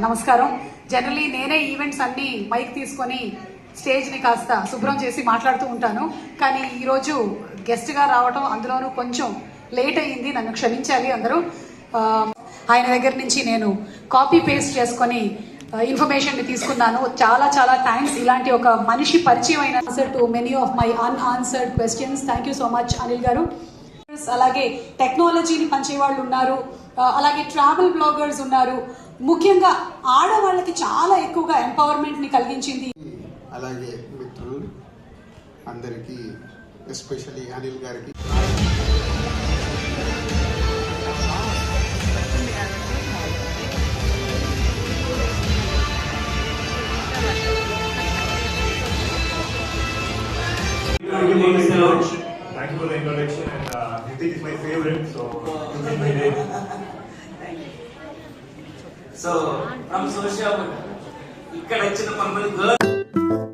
నమస్కారం. జనరలీ నేనే ఈవెంట్స్ అన్ని మైక్ తీసుకొని స్టేజ్ని కాస్త శుభ్రం చేసి మాట్లాడుతూ ఉంటాను. కానీ ఈరోజు గెస్ట్గా రావటం, అందులోనూ కొంచెం లేట్ అయ్యింది, నన్ను క్షమించాలి అందరూ. ఆయన దగ్గర నుంచి నేను కాపీ పేస్ట్ చేసుకొని ఇన్ఫర్మేషన్ తీసుకున్నాను. చాలా చాలా థ్యాంక్స్. ఇలాంటి ఒక మనిషి పరిచయం అయిన answer to many of my unanswered questions. Thank you so much Anil గారు. అలాగే టెక్నాలజీని పంచేవాళ్ళు ఉన్నారు, అలాగే ట్రావెల్ బ్లాగర్స్ ఉన్నారు. ముఖ్యంగా ఆడవాళ్ళకి చాలా ఎక్కువగా ఎంపవర్మెంట్ ని కలిగించింది. అలాగే మిత్రులు అందరికీ, ఎస్పెషల్లీ అనిల్ గారికి Thank you for the introduction, and Hrithik is my favorite, so you made my day. Thank you. So, from social, ikkada ichina 10 girls.